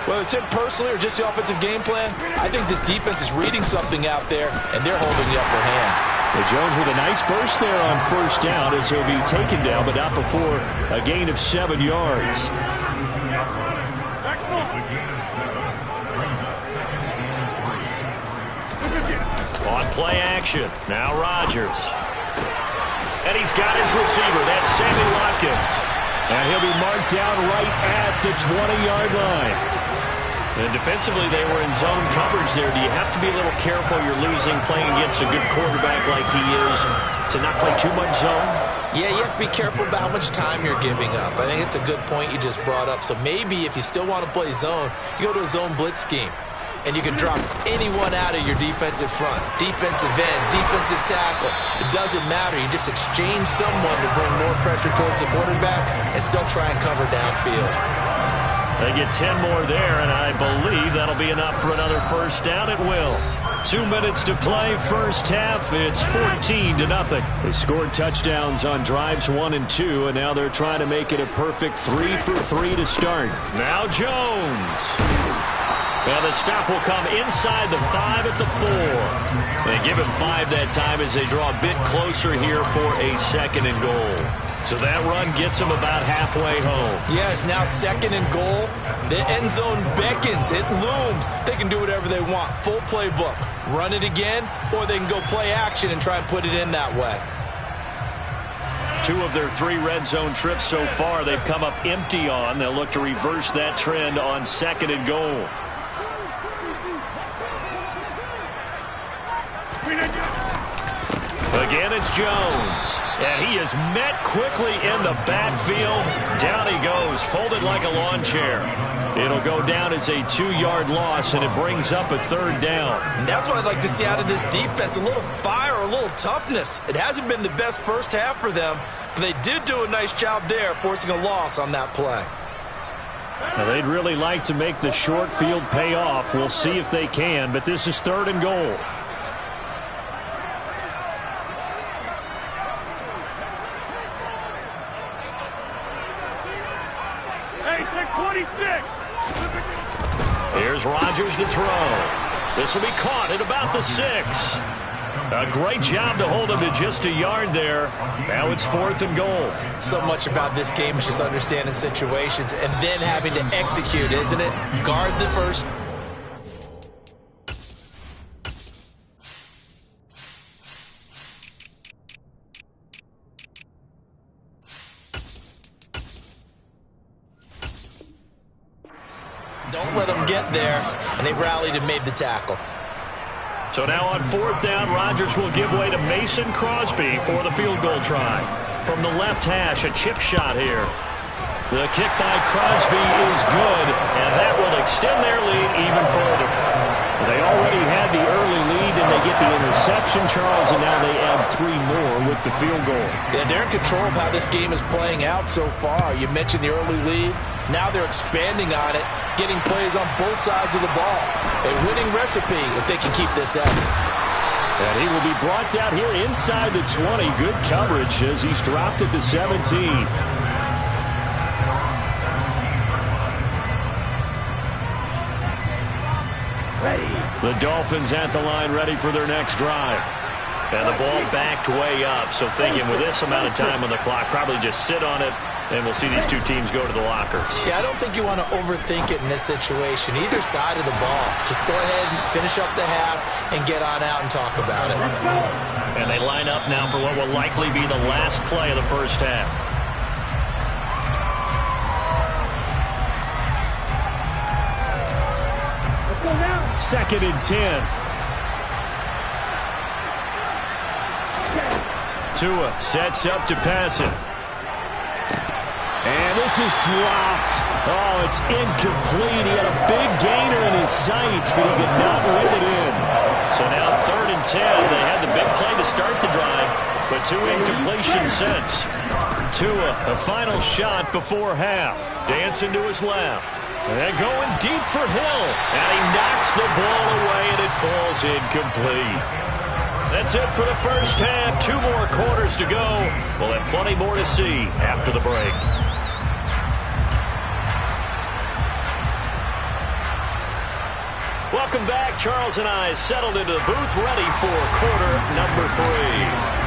Whether it's him personally or just the offensive game plan, I think this defense is reading something out there, and they're holding the upper hand. Well, Jones with a nice burst there on 1st down as he'll be taken down, but not before a gain of 7 yards. On play action, now Rodgers. And he's got his receiver, that's Sammy Watkins. And he'll be marked down right at the 20-yard line. And defensively, they were in zone coverage there. Do you have to be a little careful you're losing playing against a good quarterback like he is to not play too much zone? Yeah, you have to be careful about how much time you're giving up. I think it's a good point you just brought up. So maybe if you still want to play zone, you go to a zone blitz scheme. and you can drop anyone out of your defensive front. Defensive end, defensive tackle. It doesn't matter. You just exchange someone to bring more pressure towards the quarterback and still try and cover downfield. They get 10 more there, and I believe that'll be enough for another first down. It will. 2 minutes to play, first half. It's 14-0. They scored touchdowns on drives 1 and 2, and now they're trying to make it a perfect 3 for 3 to start. Now Jones. Well, the stop will come inside the 5 at the 4. They give him 5 that time as they draw a bit closer here for a 2nd and goal. So that run gets them about halfway home. Yes, now 2nd and goal. The end zone beckons. It looms. They can do whatever they want. Full playbook. Run it again, or they can go play action and try and put it in that way. 2 of their 3 red zone trips so far they've come up empty on. They'll look to reverse that trend on 2nd and goal. Again, it's Jones. And he is met quickly in the backfield. Down he goes, folded like a lawn chair. It'll go down as a 2-yard loss, and it brings up a 3rd down. And that's what I'd like to see out of this defense, a little fire, a little toughness. It hasn't been the best first half for them, but they did do a nice job there, forcing a loss on that play. Now, they'd really like to make the short field pay off. We'll see if they can, but this is 3rd and goal. Here's Rodgers to throw. This will be caught at about the 6. A great job to hold him to just a yard there. Now it's 4th and goal. So much about this game is just understanding situations and then having to execute, isn't it? Guard the first. Don't let them get there, and they rallied and made the tackle. So now on 4th down, Rodgers will give way to Mason Crosby for the field goal try. From the left hash, a chip shot here. The kick by Crosby is good, and that will extend their lead even further. They already had the early lead, and they get the interception, Charles, and now they add 3 more with the field goal. Yeah, they're in control of how this game is playing out so far. You mentioned the early lead. Now they're expanding on it, getting plays on both sides of the ball. A winning recipe if they can keep this up. And he will be brought down here inside the 20. Good coverage as he's dropped at the 17. The Dolphins at the line ready for their next drive. And the ball backed way up. So thinking with this amount of time on the clock, probably just sit on it, and we'll see these 2 teams go to the lockers. Yeah, I don't think you want to overthink it in this situation. Either side of the ball. Just go ahead and finish up the half and get on out and talk about it. And they line up now for what will likely be the last play of the first half. 2nd and 10. Tua sets up to pass it. And this is dropped. Oh, it's incomplete. He had a big gainer in his sights, but he could not reel it in. So now 3rd and 10. They had the big play to start the drive, but 2 incompletions since. Tua, a final shot before half. Dancing to his left. And going deep for Hill. And he knocks the ball away, and it falls incomplete. That's it for the first half. 2 more quarters to go. We'll have plenty more to see after the break. Welcome back. Charles and I settled into the booth, ready for quarter number 3.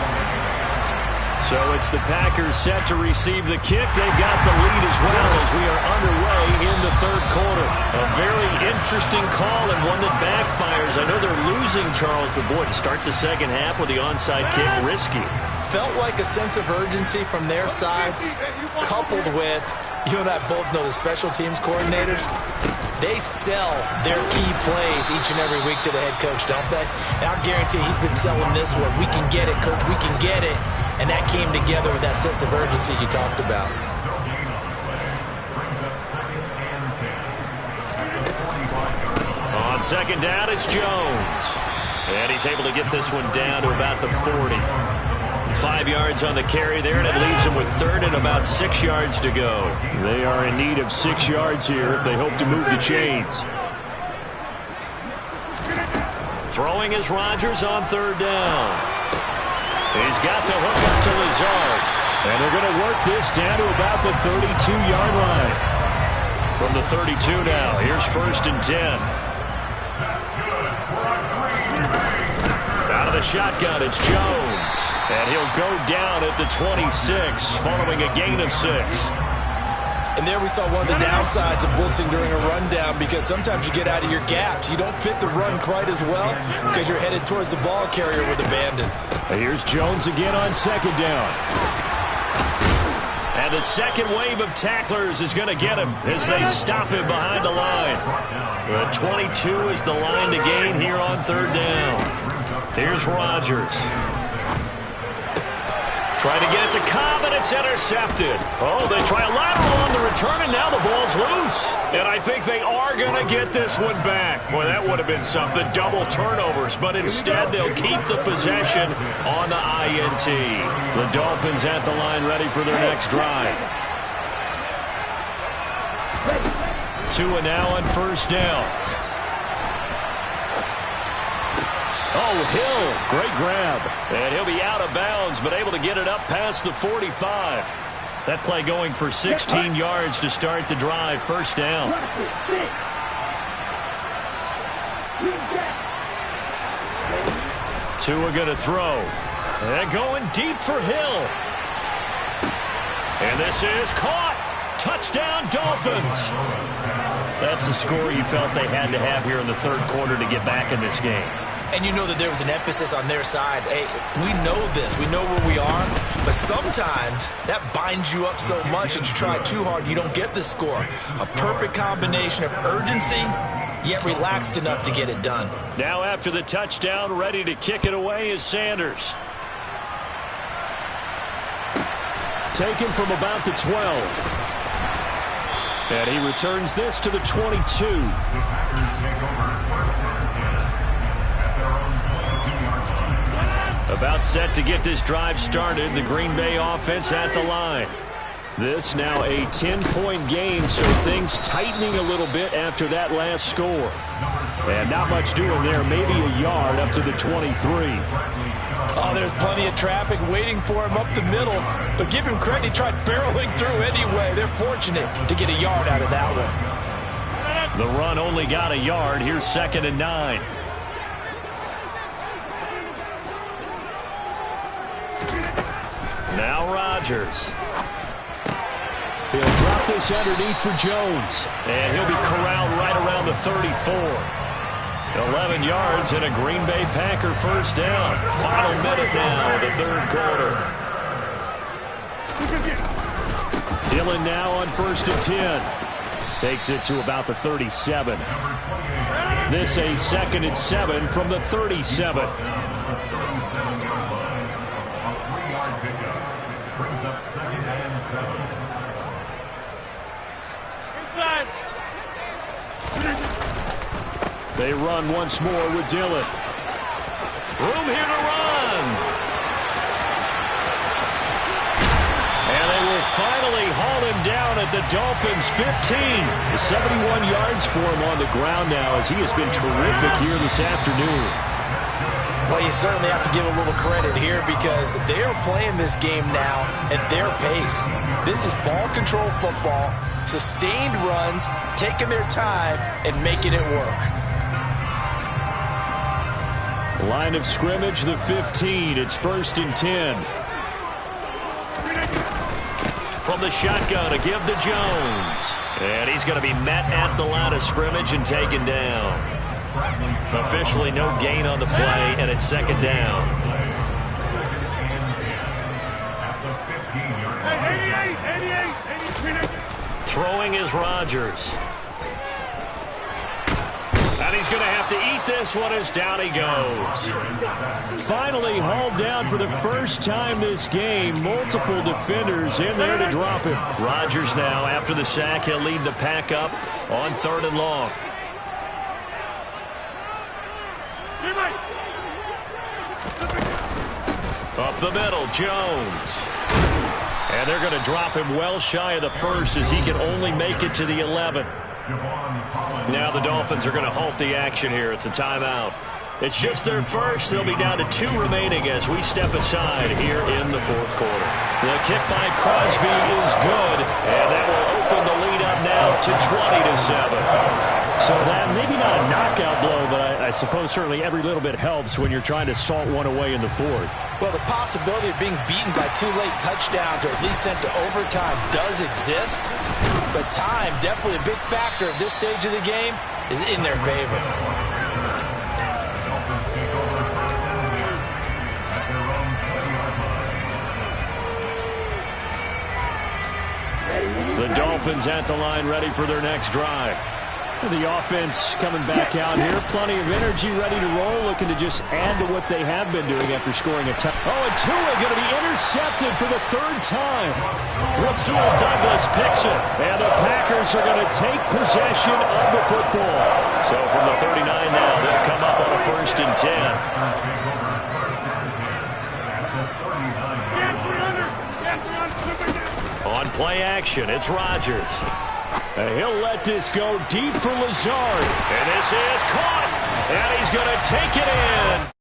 So it's the Packers set to receive the kick. They've got the lead as well as we are underway in the 3rd quarter. A very interesting call and one that backfires. I know they're losing, Charles, but boy, to start the 2nd half with the onside kick, risky. Felt like a sense of urgency from their side, coupled with, you and I both know the special teams coordinators, they sell their key plays each and every week to the head coach, don't they? And I guarantee he's been selling this one. We can get it, coach, we can get it. And that came together with that sense of urgency you talked about. On On second down, it's Jones. And he's able to get this one down to about the 40. 5 yards on the carry there, and it leaves him with third and about 6 yards to go. They are in need of 6 yards here if they hope to move the chains. Throwing is Rodgers on third down. He's got the hook up to Lazard. And they're going to work this down to about the 32-yard line. From the 32 now, here's 1st and 10. Out of the shotgun, it's Jones. And he'll go down at the 26, following a gain of 6. And there we saw one of the downsides of blitzing during a rundown, because sometimes you get out of your gaps. You don't fit the run quite as well because you're headed towards the ball carrier with abandon. Here's Jones again on second down. And the second wave of tacklers is going to get him as they stop him behind the line. The 22 is the line to gain here on third down. Here's Rodgers. Trying to get it to Cobb, and it's intercepted. Oh, they try a lateral on the return, and now the ball's loose. And I think they are going to get this one back. Boy, that would have been something, double turnovers. But instead, they'll keep the possession on the INT. The Dolphins at the line ready for their next drive. Tua now on first down. Oh, Hill, great grab. And he'll be out of bounds, but able to get it up past the 45. That play going for 16 yards to start the drive. First down. Tua going to throw. And going deep for Hill. And this is caught. Touchdown, Dolphins. That's the score you felt they had to have here in the third quarter to get back in this game. And you know that there was an emphasis on their side. Hey, we know this. We know where we are. But sometimes that binds you up so much that you try too hard, you don't get the score. A perfect combination of urgency, yet relaxed enough to get it done. Now after the touchdown, ready to kick it away is Sanders. Taken from about the 12. And he returns this to the 22. About set to get this drive started. The Green Bay offense at the line. This now a 10-point game, so things tightening a little bit after that last score. And not much doing there, maybe a yard up to the 23. Oh, there's plenty of traffic waiting for him up the middle. But give him credit, he tried barreling through anyway. They're fortunate to get a yard out of that one. The run only got a yard. Here's 2nd and 9. Now Rodgers. He'll drop this underneath for Jones. And he'll be corralled right around the 34. 11 yards and a Green Bay Packer first down. Final minute now of the third quarter. Dillon now on 1st and 10. Takes it to about the 37. This a 2nd and 7 from the 37. They run once more with Dillon. Room here to run. And they will finally haul him down at the Dolphins' 15. 71 yards for him on the ground now, as he has been terrific here this afternoon. Well, you certainly have to give a little credit here because they are playing this game now at their pace. This is ball control football, sustained runs, taking their time, and making it work. Line of scrimmage, the 15. It's 1st and 10. From the shotgun, a give to Jones. And he's going to be met at the line of scrimmage and taken down. Officially no gain on the play, and it's 2nd down. Throwing is Rodgers. And he's going to have to eat this one as down he goes. Finally hauled down for the first time this game. Multiple defenders in there to drop him. Rodgers now, after the sack, he'll lead the pack up on 3rd and long. Up the middle, Jones. And they're going to drop him well shy of the first as he can only make it to the 11. Now the Dolphins are going to halt the action here. It's a timeout. It's just their first. They'll be down to 2 remaining as we step aside here in the fourth quarter. The kick by Crosby is good, and that will open the lead up now to 20-7. So that maybe not a knockout blow, but I suppose certainly every little bit helps when you're trying to salt one away in the fourth. Well, the possibility of being beaten by 2 late touchdowns or at least sent to overtime does exist, but time, definitely a big factor at this stage of the game, is in their favor. The Dolphins at the line, ready for their next drive. The offense coming back out here. Plenty of energy, ready to roll, looking to just add to what they have been doing after scoring a touchdown. Oh, and Tua going to be intercepted for the 3rd time. Rasul Douglas picks it. And the Packers are going to take possession of the football. So from the 39 now, they'll come up on a 1st and 10. On play action, it's Rodgers. And he'll let this go deep for Lazard. And this is caught. And he's going to take it in.